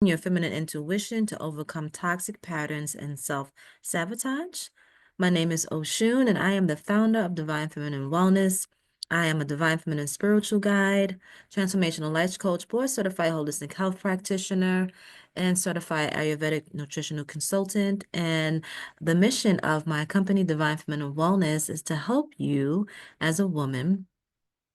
your feminine intuition to overcome toxic patterns and self-sabotage. My name is Oshun, and I am the founder of Divine Feminine Wellness. I am a Divine Feminine spiritual guide, transformational life coach, board certified holistic health practitioner, and certified Ayurvedic nutritional consultant. And the mission of my company, Divine Feminine Wellness, is to help you as a woman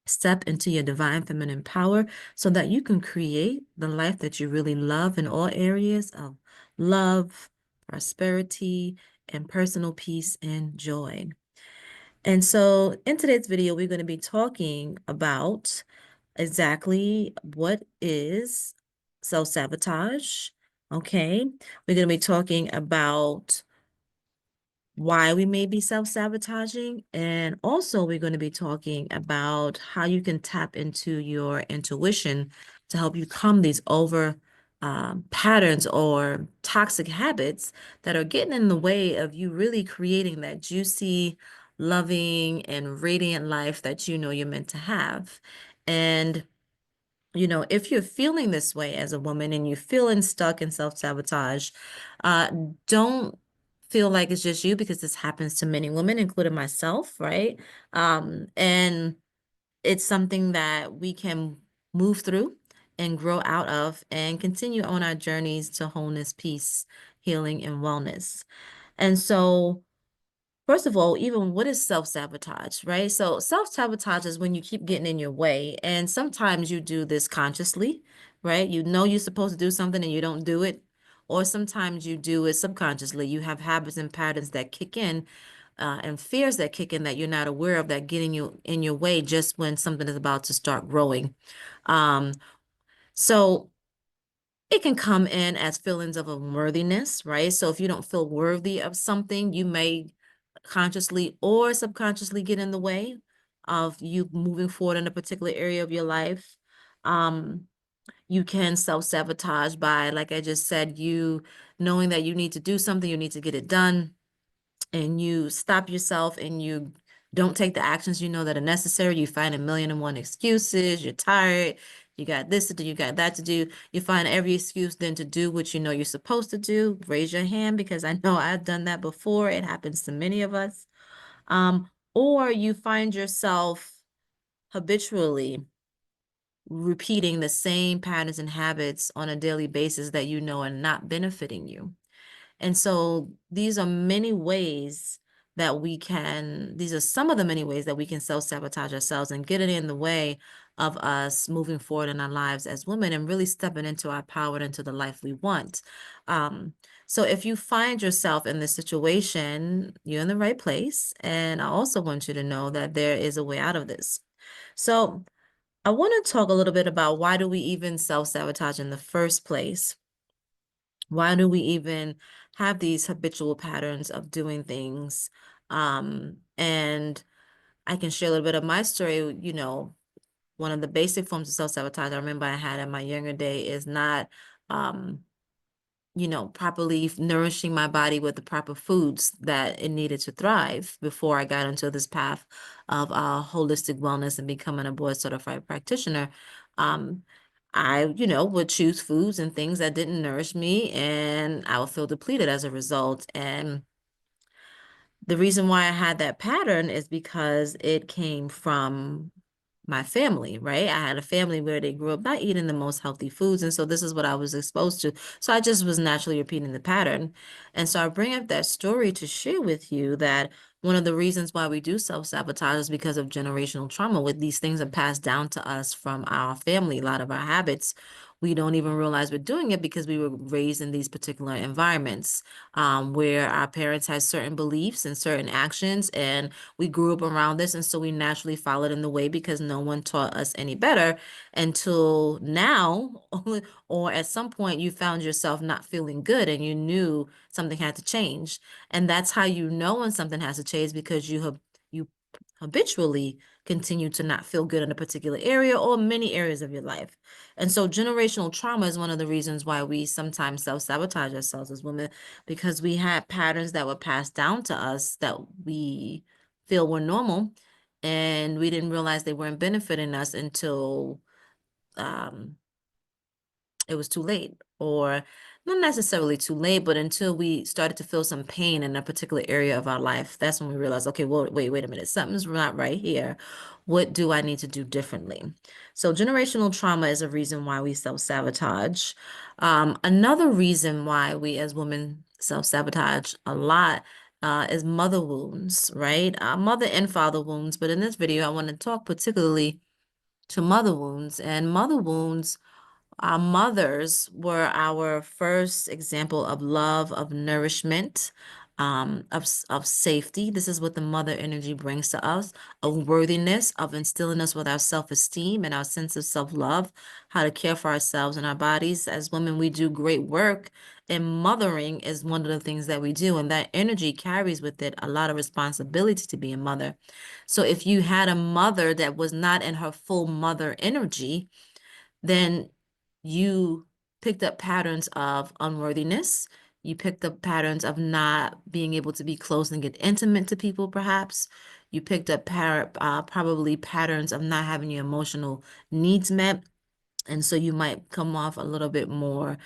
step into your divine feminine power so that you can create the life that you really love in all areas of love, prosperity, and personal peace and joy. And so in today's video, we're going to be talking about exactly what is self-sabotage. Okay. We're going to be talking about why we may be self-sabotaging. And also, we're going to be talking about how you can tap into your intuition to help you calm these over patterns or toxic habits that are getting in the way of you really creating that juicy, loving, and radiant life that you know you're meant to have. And if you're feeling this way as a woman and you're feeling stuck in self-sabotage, uh, don't feel like it's just you because this happens to many women, including myself, right? And it's something that we can move through and grow out of and continue on our journeys to wholeness, peace, healing, and wellness. And so, first of all, even what is self-sabotage, right? So self-sabotage is when you keep getting in your way. And sometimes you do this consciously, right? You know you're supposed to do something and you don't do it. Or sometimes you do it subconsciously. You have habits and patterns that kick in and fears that kick in that you're not aware of that getting you in your way just when something is about to start growing. Um, so it can come in as feelings of unworthiness, right? So if you don't feel worthy of something, you may consciously or subconsciously get in the way of you moving forward in a particular area of your life. Um, you can self-sabotage by, like I just said, you knowing that you need to do something, you need to get it done, and you stop yourself and you don't take the actions you know that are necessary. You find a million and one excuses. You're tired. You got this to do. You got that to do. You find every excuse then to do what you know you're supposed to do. Raise your hand because I know I've done that before. It happens to many of us. Or you find yourself habitually repeating the same patterns and habits on a daily basis that you know are not benefiting you. And so these are many ways that these are some of the many ways that we can self-sabotage ourselves and get it in the way of us moving forward in our lives as women and really stepping into our power and into the life we want. So if you find yourself in this situation, you're in the right place. And I also want you to know that there is a way out of this. So I want to talk a little bit about why do we even self-sabotage in the first place? Why do we even have these habitual patterns of doing things? And I can share a little bit of my story. One of the basic forms of self-sabotage I remember I had in my younger day is not um, properly nourishing my body with the proper foods that it needed to thrive before I got into this path of holistic wellness and becoming a board certified practitioner. Um, I would choose foods and things that didn't nourish me, and I would feel depleted as a result. And the reason why I had that pattern is because it came from my family, right? I had a family where they grew up not eating the most healthy foods. And so this is what I was exposed to. So I just was naturally repeating the pattern. And so I bring up that story to share with you that one of the reasons why we do self-sabotage is because of generational trauma. With these things are passed down to us from our family, a lot of our habits. We don't even realize we're doing it because we were raised in these particular environments where our parents had certain beliefs and certain actions, and we grew up around this. And so we naturally followed in the way because no one taught us any better until now, or at some point you found yourself not feeling good and you knew something had to change. And that's how you know when something has to change because you habitually continue to not feel good in a particular area or many areas of your life. And so generational trauma is one of the reasons why we sometimes self-sabotage ourselves as women, because we had patterns that were passed down to us that we feel were normal, and we didn't realize they weren't benefiting us until um, it was too late, or not necessarily too late, but until we started to feel some pain in a particular area of our life, that's when we realized, okay, well, wait a minute, something's not right here. What do I need to do differently? So generational trauma is a reason why we self-sabotage. Another reason why we as women self-sabotage a lot is mother wounds, right? Mother and father wounds, but in this video, I want to talk particularly to mother wounds. And mother wounds, our mothers were our first example of love, of nourishment, of safety. This is what the mother energy brings to us, of worthiness, of instilling us with our self-esteem and our sense of self-love, how to care for ourselves and our bodies. As women, we do great work, and mothering is one of the things that we do, and that energy carries with it a lot of responsibility to be a mother. So if you had a mother that was not in her full mother energy, then you picked up patterns of unworthiness. You picked up patterns of not being able to be close and get intimate to people, perhaps. You picked up probably patterns of not having your emotional needs met. And so you might come off a little bit more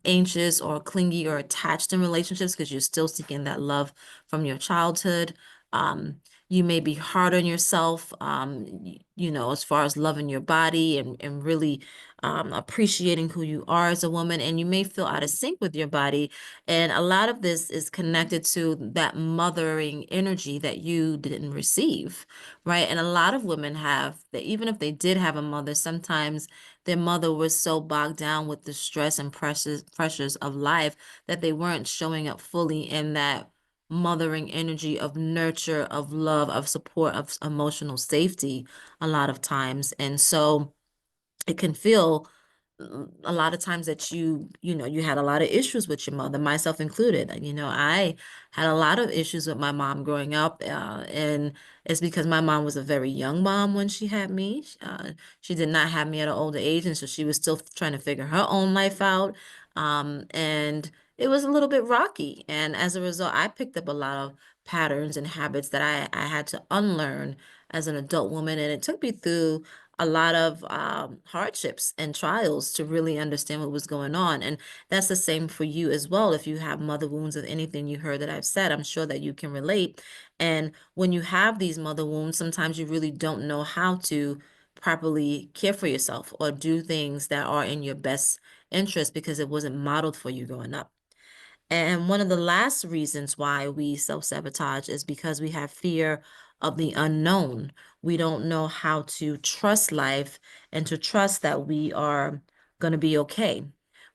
anxious or clingy or attached in relationships because you're still seeking that love from your childhood. Um, you may be hard on yourself, as far as loving your body and really appreciating who you are as a woman. And you may feel out of sync with your body. And a lot of this is connected to that mothering energy that you didn't receive, right? And a lot of women have that, even if they did have a mother, sometimes their mother was so bogged down with the stress and pressures of life that they weren't showing up fully in that mothering energy of nurture, of love, of support, of emotional safety a lot of times. And so it can feel a lot of times that you had a lot of issues with your mother, myself included. I had a lot of issues with my mom growing up, and it's because my mom was a very young mom when she had me. She did not have me at an older age, and so she was still trying to figure her own life out. And it was a little bit rocky. And as a result, I picked up a lot of patterns and habits that I had to unlearn as an adult woman. And it took me through a lot of hardships and trials to really understand what was going on. And that's the same for you as well. If you have mother wounds of anything you heard that I've said, I'm sure that you can relate. And when you have these mother wounds, sometimes you really don't know how to properly care for yourself or do things that are in your best interest because it wasn't modeled for you growing up. And one of the last reasons why we self-sabotage is because we have fear of the unknown. We don't know how to trust life and to trust that we are going to be okay,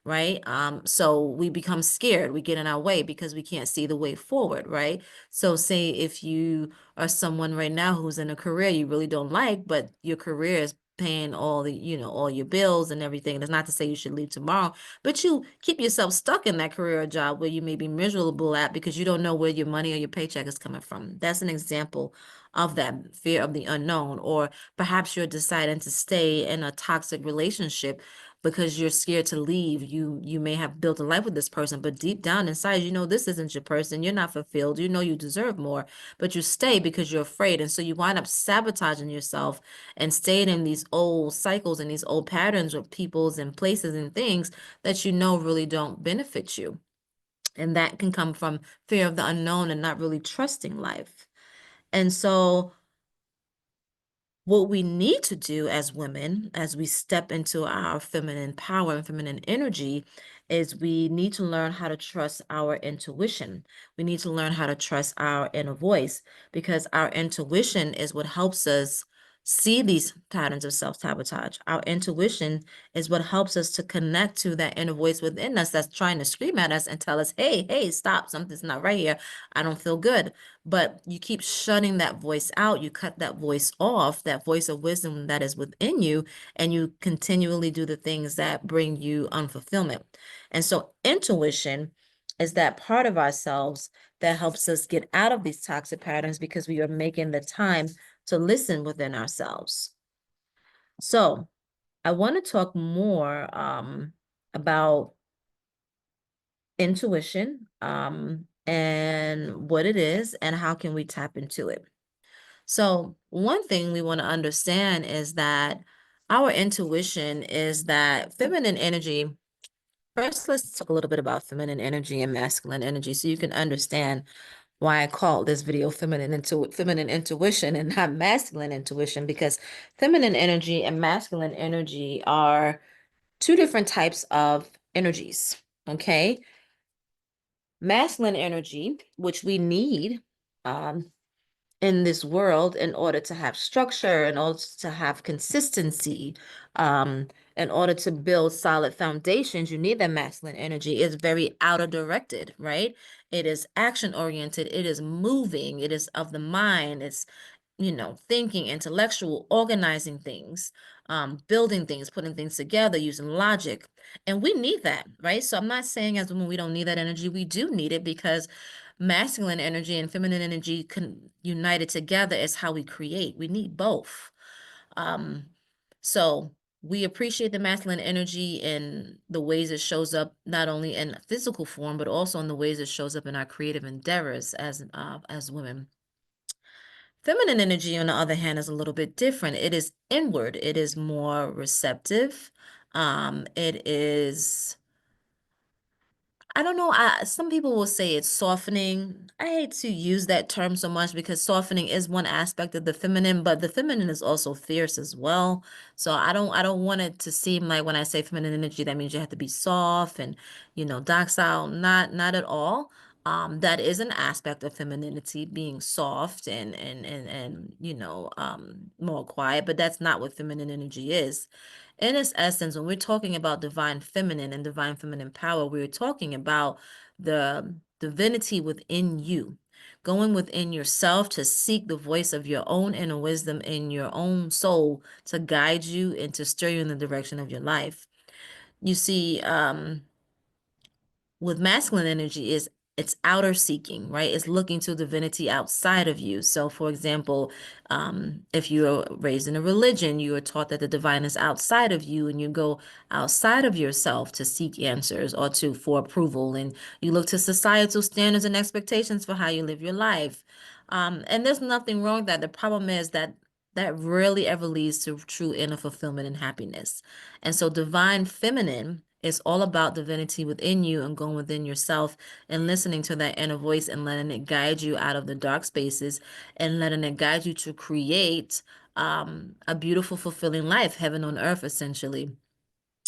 right? So we become scared. We get in our way because we can't see the way forward, right? So say if you are someone right now who's in a career you really don't like, but your career is paying all your bills and everything. That's not to say you should leave tomorrow, but you keep yourself stuck in that career or job where you may be miserable at because you don't know where your money or your paycheck is coming from. That's an example of that fear of the unknown. Or perhaps you're deciding to stay in a toxic relationship because you're scared to leave. You may have built a life with this person, but deep down inside, this isn't your person. You're not fulfilled. You know you deserve more, but you stay because you're afraid. And so you wind up sabotaging yourself and staying in these old cycles and these old patterns with peoples and places and things that really don't benefit you. And that can come from fear of the unknown and not really trusting life. And so what we need to do as women, as we step into our feminine power and feminine energy, is we need to learn how to trust our intuition. We need to learn how to trust our inner voice because our intuition is what helps us see these patterns of self-sabotage. Our intuition is what helps us to connect to that inner voice within us that's trying to scream at us and tell us, hey, stop, something's not right here. I don't feel good. But you keep shutting that voice out. You cut that voice off, that voice of wisdom that is within you, and you continually do the things that bring you unfulfillment. And so intuition is that part of ourselves that helps us get out of these toxic patterns because we are making the time to listen within ourselves. So I want to talk more about intuition and what it is and how can we tap into it. So one thing we want to understand is that Our intuition is that feminine energy. First, let's talk a little bit about feminine energy and masculine energy so you can understand why I called this video feminine intuition and not masculine intuition, because feminine energy and masculine energy are two different types of energies. Okay. Masculine energy, which we need um, in this world in order to have structure, in order to have consistency, in order to build solid foundations, you need that masculine energy. It's very outer directed, right? It is action oriented, it is moving, it is of the mind, it's thinking, intellectual, organizing things, building things, putting things together, using logic. And we need that, right? So I'm not saying as women we don't need that energy. We do need it because masculine energy and feminine energy united together is how we create. We need both. Um, so we appreciate the masculine energy in the ways it shows up, not only in physical form, but also in the ways it shows up in our creative endeavors as women. Feminine energy, on the other hand, is a little bit different. It is inward. It is more receptive. It is I don't know. Some people will say it's softening. I hate to use that term so much because softening is one aspect of the feminine, but the feminine is also fierce as well. So I don't want it to seem like when I say feminine energy, that means you have to be soft and, docile. Not at all. That is an aspect of femininity, being soft and more quiet, but that's not what feminine energy is. In its essence, when we're talking about divine feminine and divine feminine power, we're talking about the divinity within you, going within yourself to seek the voice of your own inner wisdom in your own soul to guide you and to steer you in the direction of your life. You see, with masculine energy is it's outer seeking, right? It's looking to divinity outside of you. So, for example, if you're raised in a religion, you are taught that the divine is outside of you, and you go outside of yourself to seek answers or for approval, and you look to societal standards and expectations for how you live your life. And there's nothing wrong with that. The problem is that that rarely ever leads to true inner fulfillment and happiness. And so divine feminine is all about divinity within you and going within yourself and listening to that inner voice and letting it guide you out of the dark spaces and letting it guide you to create a beautiful, fulfilling life, heaven on earth, essentially.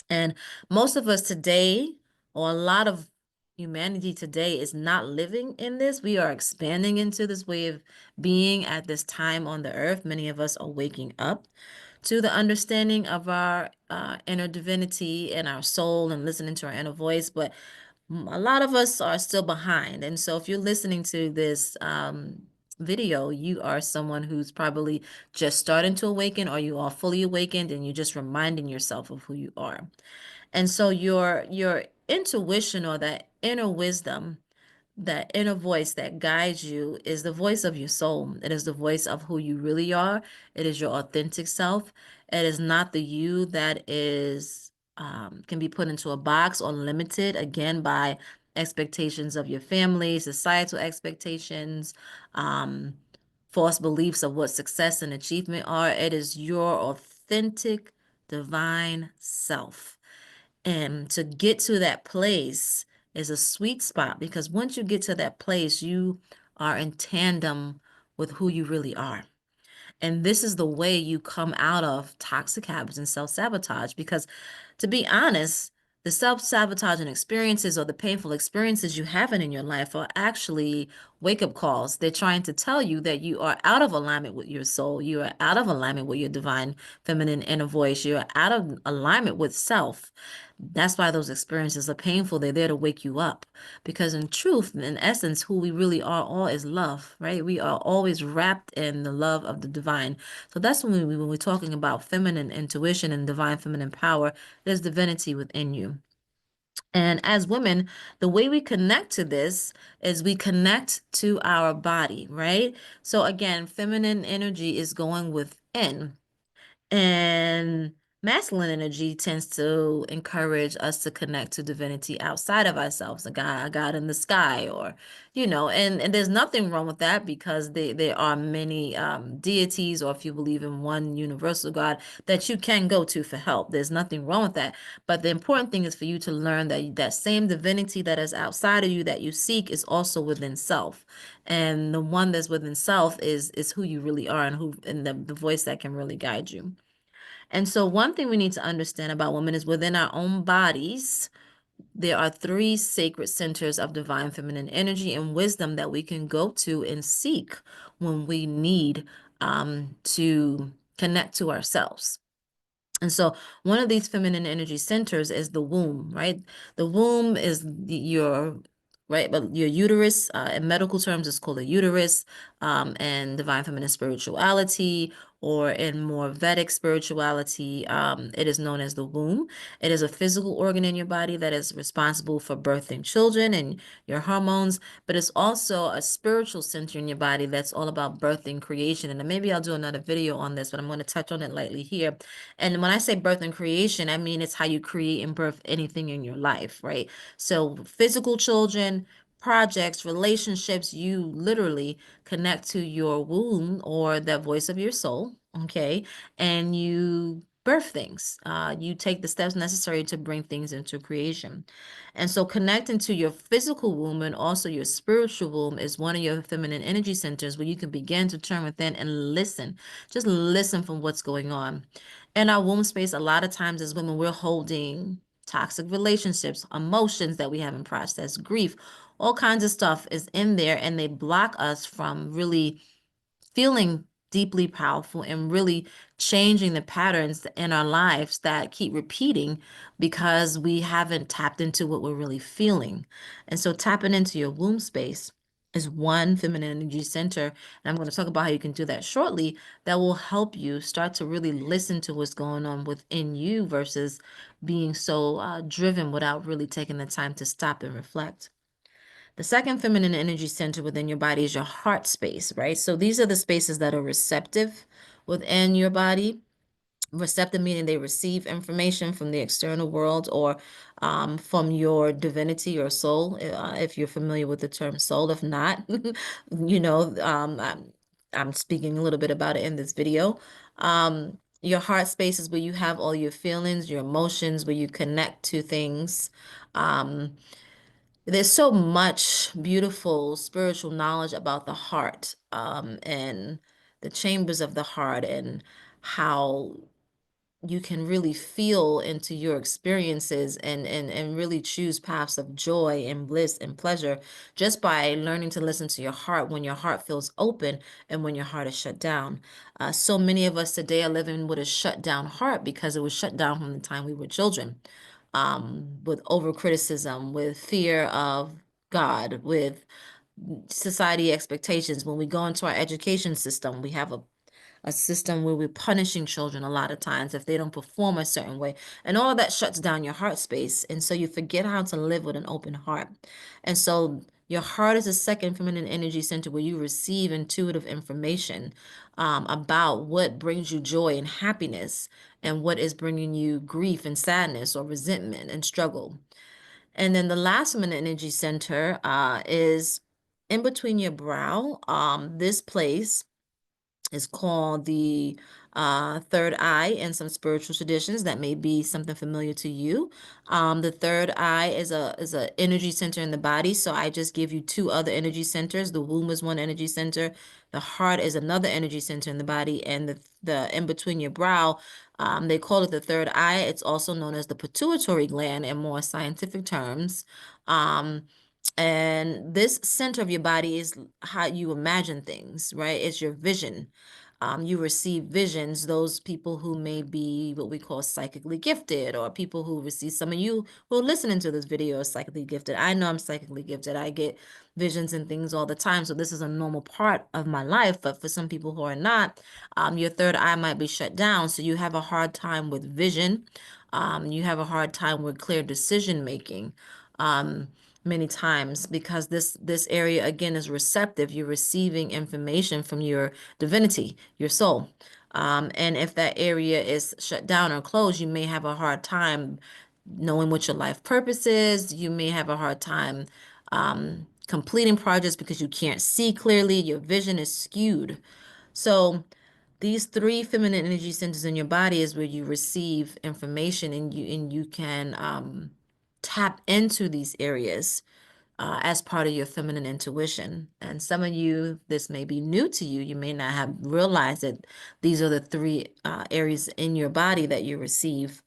And most of us today, or a lot of humanity today, is not living in this. We are expanding into this way of being at this time on the earth. Many of us are waking up to the understanding of our inner divinity and our soul and listening to our inner voice. But a lot of us are still behind. And so if you're listening to this video, you are someone who's probably just starting to awaken, or you are fully awakened and you're just reminding yourself of who you are. And so your intuition, or that inner wisdom, that inner voice that guides you, is the voice of your soul. It is the voice of who you really are. It is your authentic self. It is not the you that is can be put into a box or limited again by expectations of your family, societal expectations, um, false beliefs of what success and achievement are. It is your authentic divine self. And to get to that place is a sweet spot, because once you get to that place, you are in tandem with who you really are. And this is the way you come out of toxic habits and self-sabotage. Because to be honest, the self-sabotaging experiences or the painful experiences you have in your life are actually wake-up calls. They're trying to tell you that you are out of alignment with your soul. You are out of alignment with your divine feminine inner voice. You're out of alignment with self. That's why those experiences are painful. They're there to wake you up. Because in truth, in essence, who we really are all is love, right? We are always wrapped in the love of the divine. So that's when we're talking about feminine intuition and divine feminine power, there's divinity within you. And as women, the way we connect to this is we connect to our body, right? So again, feminine energy is going within. And Masculine energy tends to encourage us to connect to divinity outside of ourselves, a God in the sky, or, and there's nothing wrong with that because there are many deities, or if you believe in one universal God, that you can go to for help. There's nothing wrong with that. But the important thing is for you to learn that that same divinity that is outside of you that you seek is also within self. And the one that's within self is who you really are, and the voice that can really guide you. And so, one thing we need to understand about women is within our own bodies, there are three sacred centers of divine feminine energy and wisdom that we can go to and seek when we need to connect to ourselves. And so one of these feminine energy centers is the womb, right? The womb is your, right, but your uterus, in medical terms, is called a uterus, and divine feminine spirituality, or in more Vedic spirituality, it is known as the womb. It is a physical organ in your body that is responsible for birthing children and your hormones, but it's also a spiritual center in your body that's all about birthing creation. And maybe I'll do another video on this, but I'm going to touch on it lightly here. And when I say birth and creation, I mean it's how you create and birth anything in your life, right? So physical children, projects, relationships, you literally connect to your womb or the voice of your soul, okay? And you birth things. You take the steps necessary to bring things into creation. And so connecting to your physical womb and also your spiritual womb is one of your feminine energy centers where you can begin to turn within and listen. Just listen from what's going on. In our womb space, a lot of times as women, we're holding toxic relationships, emotions that we haven't processed, grief, all kinds of stuff is in there, and they block us from really feeling deeply powerful and really changing the patterns in our lives that keep repeating because we haven't tapped into what we're really feeling. And so tapping into your womb space is one feminine energy center. And I'm going to talk about how you can do that shortly. That will help you start to really listen to what's going on within you versus being so driven without really taking the time to stop and reflect. The second feminine energy center within your body is your heart space, right? So these are the spaces that are receptive within your body. Receptive meaning they receive information from the external world or from your divinity or soul, if you're familiar with the term soul. If not, you know, I'm speaking a little bit about it in this video. Your heart space is where you have all your feelings, your emotions, where you connect to things. Um, there's so much beautiful spiritual knowledge about the heart, and the chambers of the heart and how you can really feel into your experiences and really choose paths of joy and bliss and pleasure just by learning to listen to your heart when your heart feels open and when your heart is shut down. So many of us today are living with a shut down heart because it was shut down from the time we were children, with over criticism, with fear of God, with society expectations. When we go into our education system, we have a system where we're punishing children a lot of times if they don't perform a certain way. And all of that shuts down your heart space. And so you forget how to live with an open heart. And so your heart is a second feminine energy center where you receive intuitive information about what brings you joy and happiness and what is bringing you grief and sadness or resentment and struggle. And then the last feminine energy center is in between your brow. This place is called the third eye in some spiritual traditions. That may be something familiar to you. The third eye is a energy center in the body. So I just give you two other energy centers. The womb is one energy center. The heart is another energy center in the body, and the in between your brow. They call it the third eye. It's also known as the pituitary gland in more scientific terms. Um, and this center of your body is how you imagine things, right? It's your vision. You receive visions, those people who may be what we call psychically gifted, or people who receive, some of you who are listening to this video are psychically gifted. I know I'm psychically gifted. I get visions and things all the time. So this is a normal part of my life. But for some people who are not, your third eye might be shut down. So you have a hard time with vision. You have a hard time with clear decision making. Many times because this area again is receptive. You're receiving information from your divinity, your soul. And if that area is shut down or closed, you may have a hard time knowing what your life purpose is. You may have a hard time completing projects because you can't see clearly. Your vision is skewed. So these three feminine energy centers in your body is where you receive information, and you can tap into these areas as part of your feminine intuition. And some of you, this may be new to you. You may not have realized that these are the three areas in your body that you receive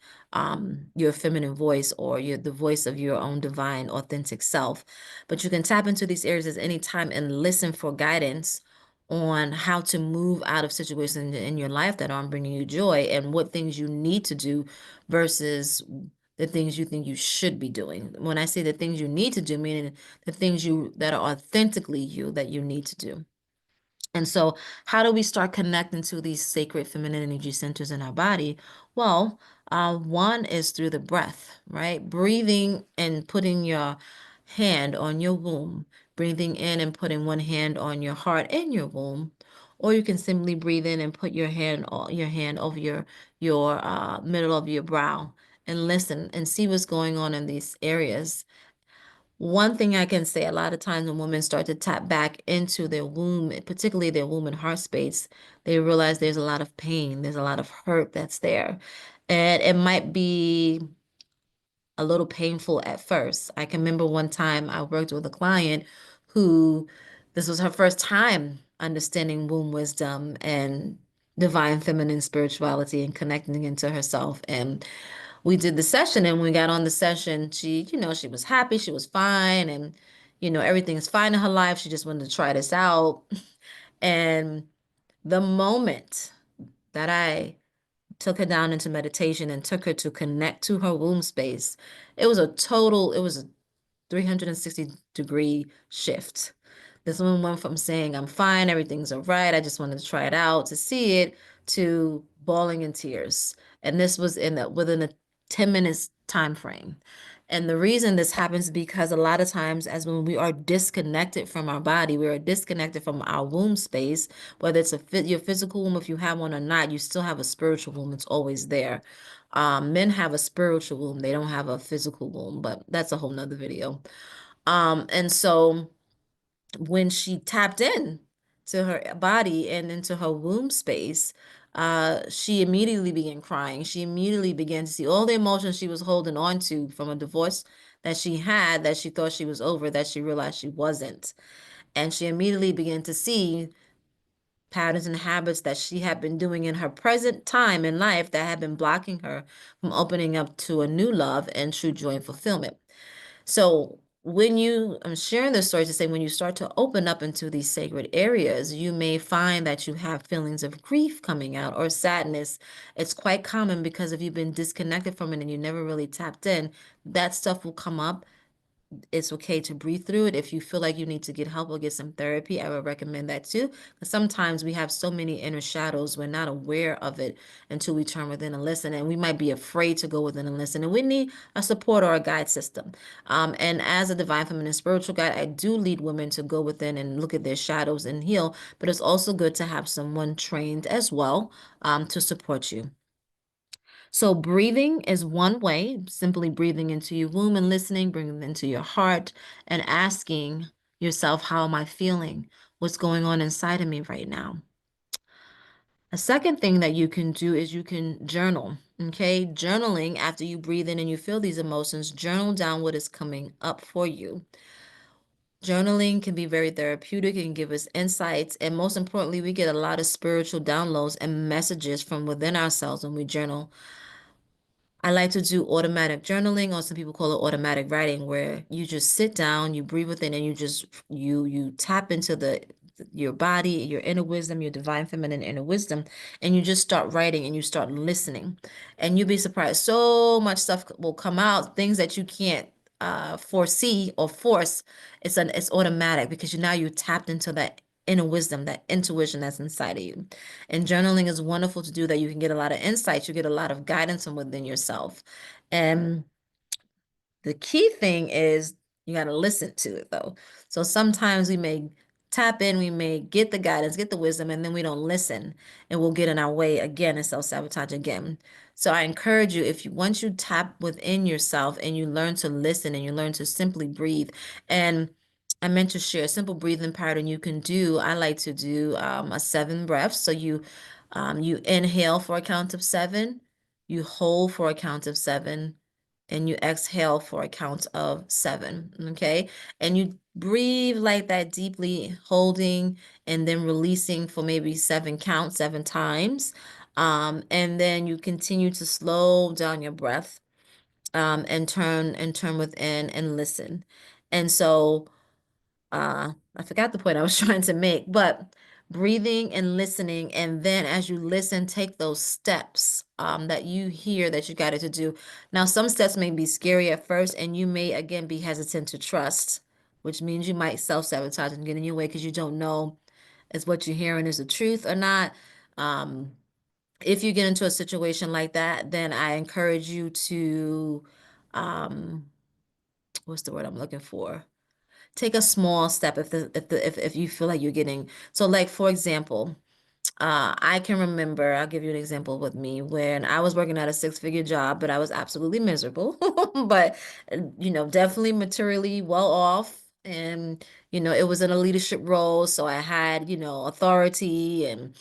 your feminine voice, or the voice of your own divine, authentic self. But you can tap into these areas at any time and listen for guidance on how to move out of situations in your life that aren't bringing you joy, and what things you need to do versus the things you think you should be doing. When I say the things you need to do, meaning the things you that are authentically you that you need to do. And so, how do we start connecting to these sacred feminine energy centers in our body? Well, one is through the breath, right? Breathing and putting your hand on your womb, breathing in and putting one hand on your heart and your womb, or you can simply breathe in and put your hand over your middle of your brow and listen and see what's going on in these areas. One thing I can say, a lot of times when women start to tap back into their womb, particularly their womb and heart space, they realize there's a lot of pain, there's a lot of hurt that's there. And it might be a little painful at first. I can remember one time I worked with a client who this was her first time understanding womb wisdom and divine feminine spirituality and connecting into herself. And we did the session, and when we got on the session, she was happy, she was fine, and everything's fine in her life. She just wanted to try this out. And the moment that I took her down into meditation and took her to connect to her womb space, it was a 360-degree shift. This woman went from saying, I'm fine, everything's all right, I just wanted to try it out to see it, to bawling in tears. And this was within a 10 minutes time frame. And the reason this happens is because a lot of times, as when we are disconnected from our body, we are disconnected from our womb space, whether it's your physical womb, if you have one or not, you still have a spiritual womb. It's always there. Men have a spiritual womb. They don't have a physical womb, but that's a whole nother video. And so when she tapped in to her body and into her womb space, she immediately began crying. She immediately began to see all the emotions she was holding on to from a divorce that she had, that she thought she was over, that she realized she wasn't. And she immediately began to see patterns and habits that she had been doing in her present time in life that had been blocking her from opening up to a new love and true joy and fulfillment. So I'm sharing this story to say, when you start to open up into these sacred areas, you may find that you have feelings of grief coming out or sadness. It's quite common because if you've been disconnected from it and you never really tapped in, that stuff will come up. It's okay to breathe through it. If you feel like you need to get help or get some therapy, I would recommend that too. Because sometimes we have so many inner shadows, we're not aware of it until we turn within and listen. And we might be afraid to go within and listen. And we need a support or a guide system. And as a divine feminine spiritual guide, I do lead women to go within and look at their shadows and heal. But it's also good to have someone trained as well to support you. So breathing is one way, simply breathing into your womb and listening, bringing it into your heart and asking yourself, how am I feeling? What's going on inside of me right now? A second thing that you can do is you can journal, okay? Journaling, after you breathe in and you feel these emotions, journal down what is coming up for you. Journaling can be very therapeutic and give us insights. And most importantly, we get a lot of spiritual downloads and messages from within ourselves when we journal. I like to do automatic journaling, or some people call it automatic writing, where you just sit down, you breathe within, and you tap into your body, your inner wisdom, your divine feminine inner wisdom, and you just start writing and you start listening. And you'll be surprised. So much stuff will come out, things that you can't foresee or force. It's automatic because you tapped into that inner wisdom, that intuition that's inside of you. And journaling is wonderful to do that. You can get a lot of insights, you get a lot of guidance from within yourself. And the key thing is you got to listen to it though. So sometimes we may tap in, we may get the guidance, get the wisdom, and then we don't listen, and we'll get in our way again and self-sabotage again. So I encourage you, if you once you tap within yourself and you learn to listen and you learn to simply breathe, and I meant to share a simple breathing pattern you can do. I like to do a 7 breaths. So you inhale for a count of 7, you hold for a count of 7, and you exhale for a count of 7. Okay, and you breathe like that deeply, holding and then releasing for maybe 7 counts, 7 times. And then you continue to slow down your breath, and turn within and listen. And so I forgot the point I was trying to make, but breathing and listening, and then as you listen, take those steps that you hear that you got it to do. Now, some steps may be scary at first, and you may again be hesitant to trust, which means you might self-sabotage and get in your way because you don't know is what you're hearing is the truth or not. Um, if you get into a situation like that, then I encourage you to, um, what's the word I'm looking for? Take a small step if you feel like you're getting, so like for example, I can remember, I'll give you an example with me when I was working at a 6-figure job, but I was absolutely miserable. But definitely materially well off, and it was in a leadership role, so I had authority, and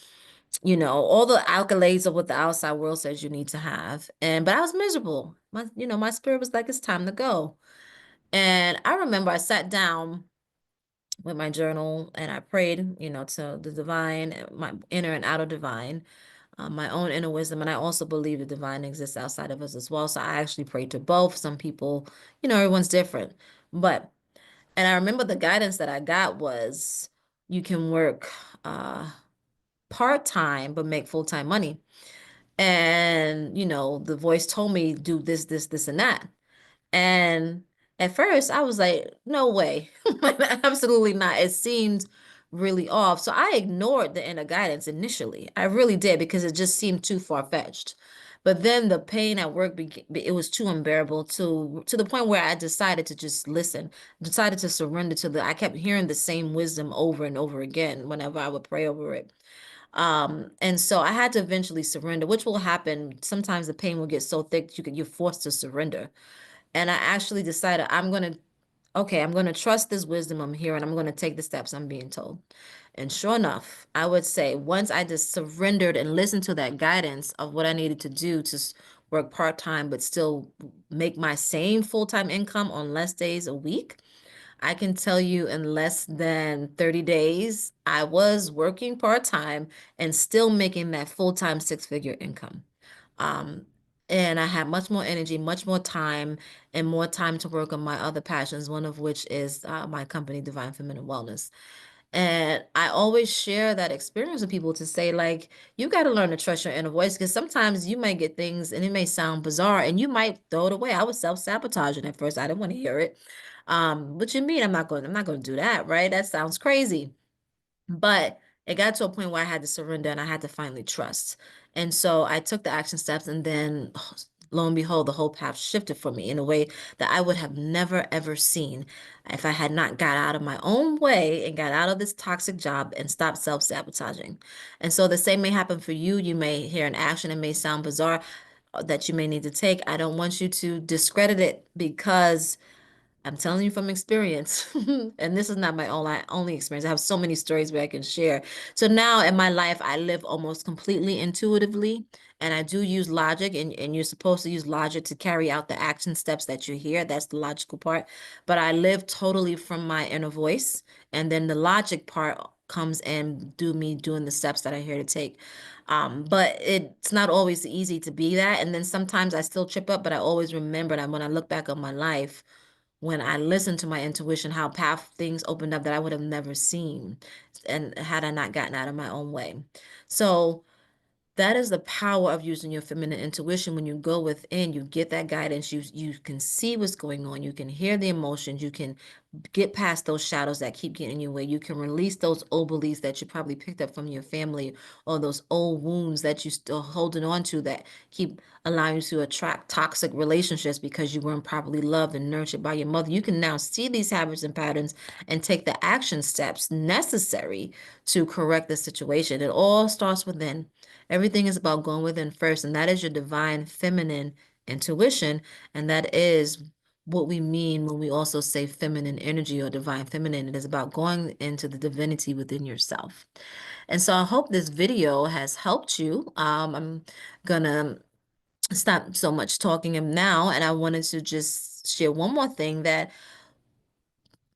all the accolades of what the outside world says you need to have. And but I was miserable. My spirit was like, it's time to go. And I remember I sat down with my journal and I prayed, to the divine, my inner and outer divine, my own inner wisdom. And I also believe the divine exists outside of us as well. So I actually prayed to both. Some people, everyone's different. But, and I remember the guidance that I got was you can work part-time, but make full-time money. And, the voice told me, do this, this, this, and that. And at first, I was like, no way. Absolutely not. It seemed really off. So I ignored the inner guidance initially. I really did because it just seemed too far-fetched. But then the pain at work, it was too unbearable to the point where I decided to just listen, decided to surrender I kept hearing the same wisdom over and over again whenever I would pray over it. And so I had to eventually surrender, which will happen. Sometimes the pain will get so thick you're forced to surrender. And I actually decided I'm going to trust this wisdom I'm hearing. I'm going to take the steps I'm being told. And sure enough, I would say once I just surrendered and listened to that guidance of what I needed to do to work part-time, but still make my same full-time income on less days a week, I can tell you in less than 30 days, I was working part-time and still making that full-time 6-figure income. Um, and I had much more energy, much more time, and more time to work on my other passions, one of which is my company, Divine Feminine Wellness. And I always share that experience with people to say, like, you got to learn to trust your inner voice because sometimes you might get things and it may sound bizarre and you might throw it away. I was self-sabotaging at first. I didn't want to hear it. What you mean? I'm not going to do that, right? That sounds crazy. But it got to a point where I had to surrender and I had to finally trust. And so I took the action steps, and then lo and behold, the whole path shifted for me in a way that I would have never ever seen if I had not got out of my own way and got out of this toxic job and stopped self-sabotaging. And so the same may happen for you. You may hear an action, it may sound bizarre, that you may need to take. I don't want you to discredit it because I'm telling you from experience, and this is not my only experience. I have so many stories where I can share. So now in my life, I live almost completely intuitively, and I do use logic, and you're supposed to use logic to carry out the action steps that you hear. That's the logical part. But I live totally from my inner voice, and then the logic part comes and do me doing the steps that I hear to take. But it's not always easy to be that. And then sometimes I still trip up, but I always remember that when I look back on my life, when I listened to my intuition, how path things opened up that I would have never seen, and had I not gotten out of my own way. So that is the power of using your feminine intuition. When you go within, you get that guidance, you can see what's going on, you can hear the emotions, you can get past those shadows that keep getting in your way. You can release those old beliefs that you probably picked up from your family, or those old wounds that you still holding on to that keep allowing you to attract toxic relationships because you weren't properly loved and nurtured by your mother. You can now see these habits and patterns and take the action steps necessary to correct the situation. It all starts within. Everything is about going within first, and that is your divine feminine intuition, and that is what we mean when we also say feminine energy or divine feminine. It is about going into the divinity within yourself. And so I hope this video has helped you. I'm gonna stop so much talking now, and I wanted to just share one more thing, that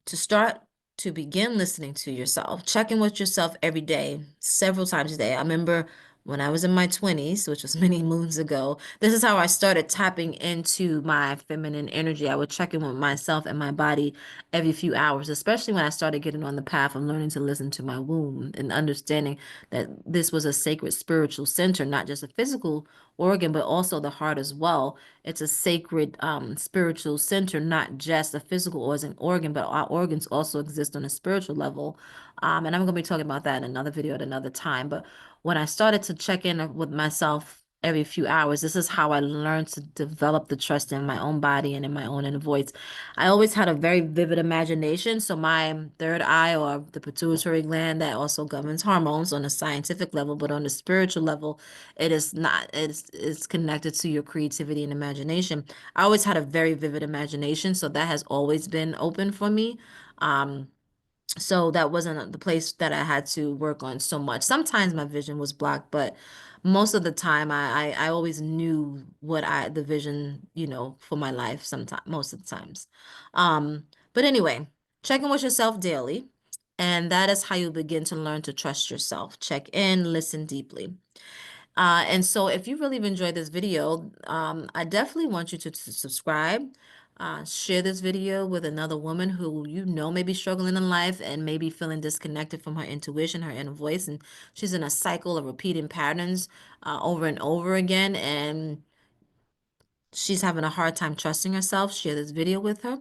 to start to begin listening to yourself, checking with yourself every day, several times a day. I remember when I was in my 20s, which was many moons ago, this is how I started tapping into my feminine energy. I would check in with myself and my body every few hours, especially when I started getting on the path of learning to listen to my womb and understanding that this was a sacred spiritual center, not just a physical organ, but also the heart as well. It's a sacred spiritual center, not just a physical organ, but our organs also exist on a spiritual level. And I'm going to be talking about that in another video at another time. But when I started to check in with myself every few hours, this is how I learned to develop the trust in my own body and in my own inner voice. I always had a very vivid imagination. So my third eye, or the pituitary gland, that also governs hormones on a scientific level, but on the spiritual level, it is not, it's connected to your creativity and imagination. I always had a very vivid imagination, so that has always been open for me. Um, so that wasn't the place that I had to work on so much. Sometimes my vision was blocked, but most of the time I always knew what the vision, for my life, sometimes, most of the times. But anyway, check in with yourself daily, and that is how you begin to learn to trust yourself. Check in, listen deeply. And so if you really have enjoyed this video, I definitely want you to subscribe, share this video with another woman who may be struggling in life and maybe feeling disconnected from her intuition, her inner voice, and she's in a cycle of repeating patterns over and over again, and she's having a hard time trusting herself. Share this video with her.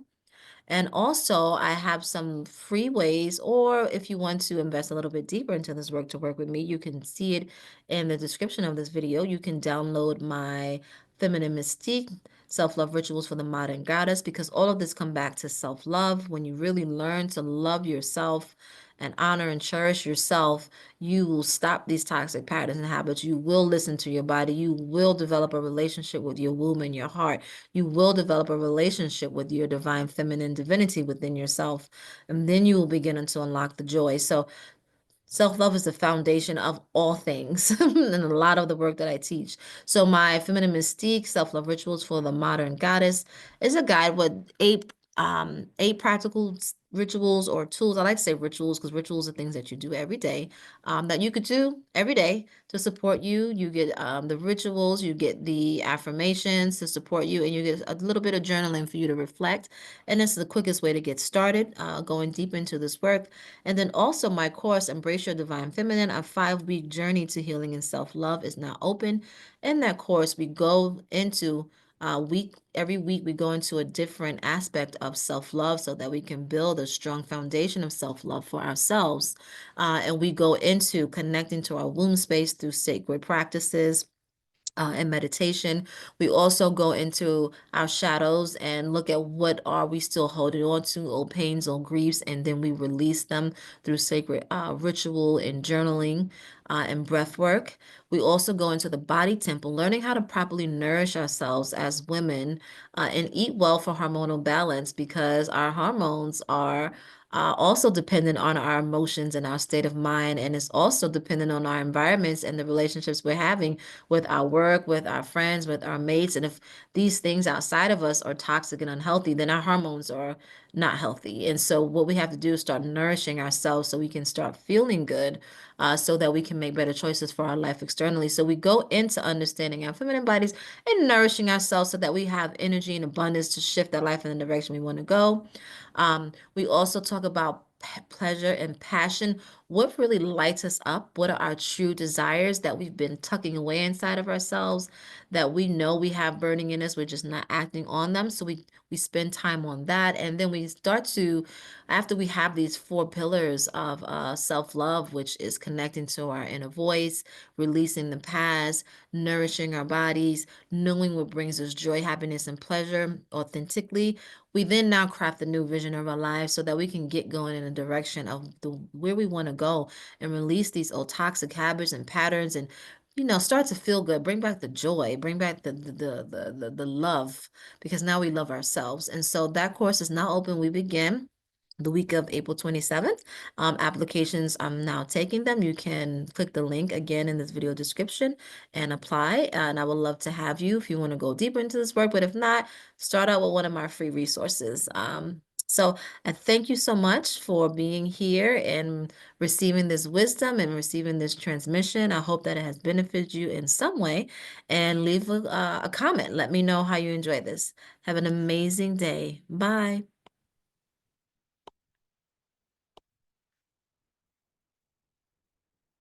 And also, I have some free ways, or if you want to invest a little bit deeper into this work to work with me, you can see it in the description of this video. You can download my Feminine Mystique self-love rituals for the modern goddess, because all of this come back to self-love. When you really learn to love yourself and honor and cherish yourself, you will stop these toxic patterns and habits. You will listen to your body. You will develop a relationship with your womb and your heart. You will develop a relationship with your divine feminine divinity within yourself. And then you will begin to unlock the joy. So self-love is the foundation of all things and a lot of the work that I teach. So my Feminine Mystique self-love rituals for the modern goddess is a guide with eight practical rituals or tools. I like to say rituals because rituals are things that you do every day, that you could do every day to support you. You get the rituals, you get the affirmations to support you, and you get a little bit of journaling for you to reflect. And it's the quickest way to get started, going deep into this work. And then also my course, Embrace Your Divine Feminine, a 5-week journey to healing and self-love, is now open. In that course, we go into every week we go into a different aspect of self-love so that we can build a strong foundation of self-love for ourselves. And we go into connecting to our womb space through sacred practices, and meditation. We also go into our shadows and look at what are we still holding on to, old pains, old griefs, and then we release them through sacred ritual and journaling and breath work. We also go into the body temple, learning how to properly nourish ourselves as women, and eat well for hormonal balance, because our hormones are also dependent on our emotions and our state of mind, and it's also dependent on our environments and the relationships we're having with our work, with our friends, with our mates. And if these things outside of us are toxic and unhealthy, then our hormones are not healthy. And so what we have to do is start nourishing ourselves so we can start feeling good, so that we can make better choices for our life externally. So we go into understanding our feminine bodies and nourishing ourselves so that we have energy and abundance to shift our life in the direction we want to go. We also talk about pleasure and passion. what really lights us up, what are our true desires that we've been tucking away inside of ourselves that we know we have burning in us, we're just not acting on them. So we spend time on that, and then we start to, after we have these four pillars of self-love, which is connecting to our inner voice, releasing the past, nourishing our bodies, knowing what brings us joy, happiness, and pleasure authentically. We then now craft the new vision of our lives so that we can get going in a direction of the where we want to go and release these old toxic habits and patterns, and start to feel good, bring back the joy, bring back the love, because now we love ourselves. And so that course is now open. We begin the week of April 27th. Applications, I'm now taking them. You can click the link again in this video description and apply. And I would love to have you if you want to go deeper into this work. But if not, start out with one of my free resources. So I thank you so much for being here and receiving this wisdom and receiving this transmission. I hope that it has benefited you in some way. And leave a comment. Let me know how you enjoy this. Have an amazing day. Bye.